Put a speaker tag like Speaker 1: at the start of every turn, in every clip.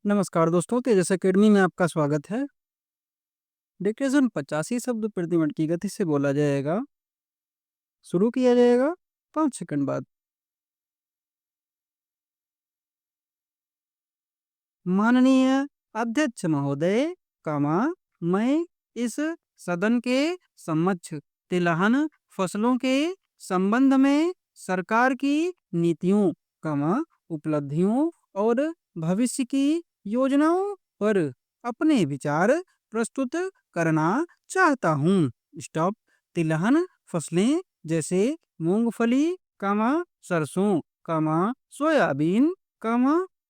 Speaker 1: नमस्कार दोस्तों, तेजस एकेडमी में आपका स्वागत है। डिक्टेशन 85 शब्द प्रति मिनट की गति से बोला जाएगा। शुरू किया जाएगा 5 सेकंड बाद। माननीय अध्यक्ष महोदय, मैं इस सदन के समक्ष तिलहन फसलों के संबंध में सरकार की नीतियों, उपलब्धियों और भविष्य की योजनाओं पर अपने विचार प्रस्तुत करना चाहता हूँ। स्टॉप। तिलहन फसलें जैसे मूंगफली, सरसों, सोयाबीन,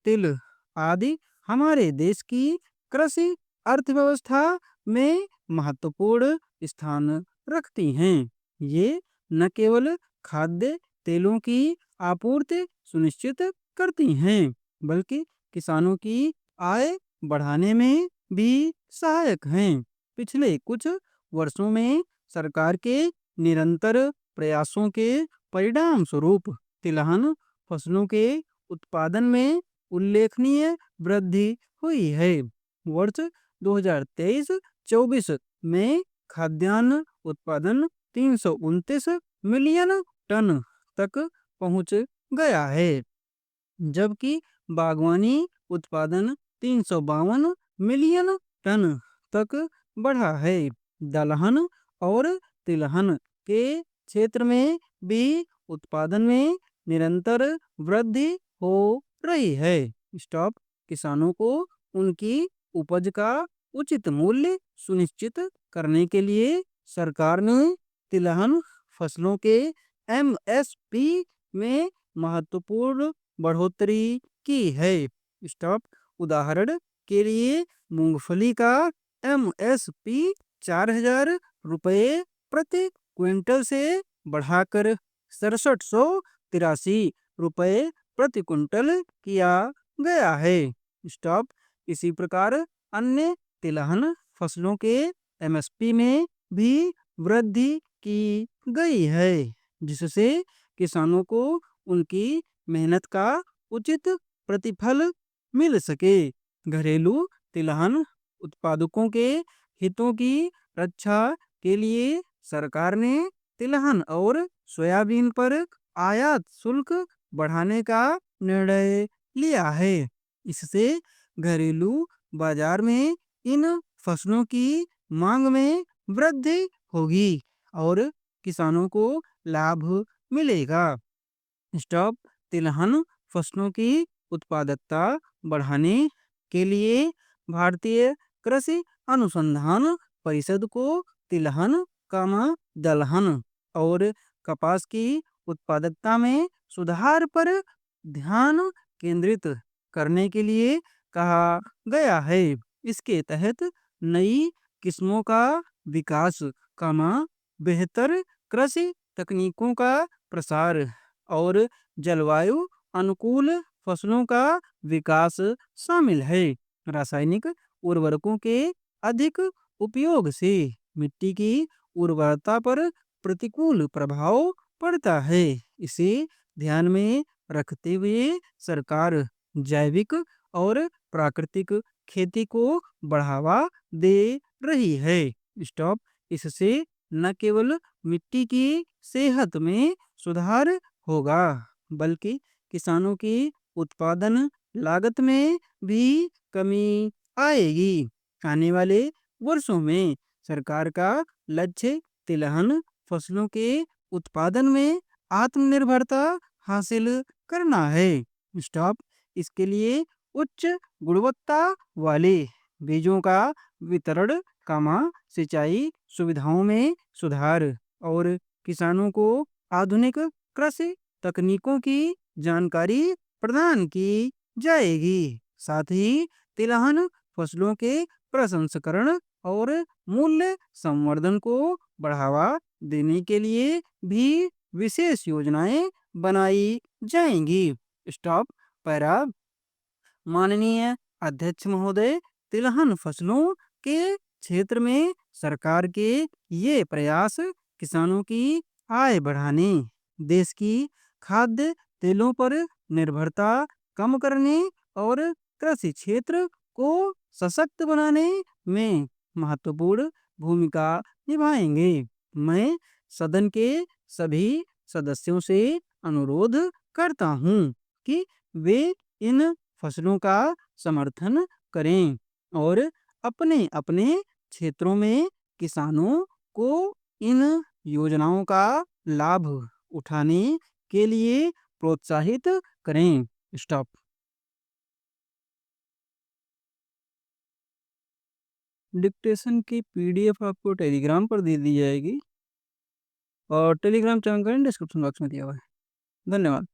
Speaker 1: तिल आदि हमारे देश की कृषि अर्थव्यवस्था में महत्वपूर्ण स्थान रखती हैं। ये न केवल खाद्य तेलों की आपूर्ति सुनिश्चित करती हैं, बल्कि किसानों की आय बढ़ाने में भी सहायक हैं। पिछले कुछ वर्षों में सरकार के निरंतर प्रयासों के परिणाम स्वरूप तिलहन फसलों के उत्पादन में उल्लेखनीय वृद्धि हुई है। वर्ष 2023-24 में खाद्यान्न उत्पादन 329 मिलियन टन तक पहुंच गया है, जबकि बागवानी उत्पादन 352 मिलियन टन तक बढ़ा है। दलहन और तिलहन के क्षेत्र में भी उत्पादन में निरंतर वृद्धि हो रही है। स्टॉप। किसानों को उनकी उपज का उचित मूल्य सुनिश्चित करने के लिए सरकार ने तिलहन फसलों के एमएसपी में महत्वपूर्ण बढ़ोतरी की है। स्टॉप। उदाहरण के लिए मूंगफली का एमएसपी 4,000 रुपये प्रति क्विंटल से बढ़ाकर 6783 रुपये प्रति क्विंटल किया गया है। स्टॉप। इसी प्रकार अन्य तिलहन फसलों के एमएसपी में भी वृद्धि की गई है, जिससे किसानों को उनकी मेहनत का उचित प्रतिफल मिल सके। घरेलू तिलहन उत्पादकों के हितों की रक्षा के लिए सरकार ने तिलहन और सोयाबीन पर आयात शुल्क बढ़ाने का निर्णय लिया है। इससे घरेलू बाजार में इन फसलों की मांग में वृद्धि होगी और किसानों को लाभ मिलेगा। स्टॉप। तिलहन फसलों की उत्पादकता बढ़ाने के लिए भारतीय कृषि अनुसंधान परिषद को तिलहन, दलहन और कपास की उत्पादकता में सुधार पर ध्यान केंद्रित करने के लिए कहा गया है। इसके तहत नई किस्मों का विकास, बेहतर कृषि तकनीकों का प्रसार और जलवायु अनुकूल फसलों का विकास शामिल है। रासायनिक उर्वरकों के अधिक उपयोग से मिट्टी की उर्वरता पर प्रतिकूल प्रभाव पड़ता है। इसे ध्यान में रखते हुए सरकार जैविक और प्राकृतिक खेती को बढ़ावा दे रही है। स्टॉप। इससे न केवल मिट्टी की सेहत में सुधार होगा, बल्कि किसानों की उत्पादन लागत में भी कमी आएगी। आने वाले वर्षों में सरकार का लक्ष्य तिलहन फसलों के उत्पादन में आत्मनिर्भरता हासिल करना है। स्टॉप। इसके लिए उच्च गुणवत्ता वाले बीजों का वितरण, सिंचाई सुविधाओं में सुधार और किसानों को आधुनिक कृषि तकनीकों की जानकारी प्रदान की जाएगी। साथ ही तिलहन फसलों के प्रसंस्करण और मूल्य संवर्धन को बढ़ावा देने के लिए भी विशेष योजनाएं बनाई जाएंगी। स्टॉप। पैरा। माननीय अध्यक्ष महोदय, तिलहन फसलों के क्षेत्र में सरकार के ये प्रयास किसानों की आय बढ़ाने, देश की खाद्य तेलों पर निर्भरता कम करने और कृषि क्षेत्र को सशक्त बनाने में महत्वपूर्ण भूमिका निभाएंगे। मैं सदन के सभी सदस्यों से अनुरोध करता हूँ कि वे इन फसलों का समर्थन करें और अपने अपने क्षेत्रों में किसानों को इन योजनाओं का लाभ उठाने के लिए प्रोत्साहित करें। स्टॉप। डिक्टेशन की पीडीएफ आपको टेलीग्राम पर दे दी जाएगी और टेलीग्राम चैनल का डिस्क्रिप्शन बॉक्स में दिया हुआ है। धन्यवाद।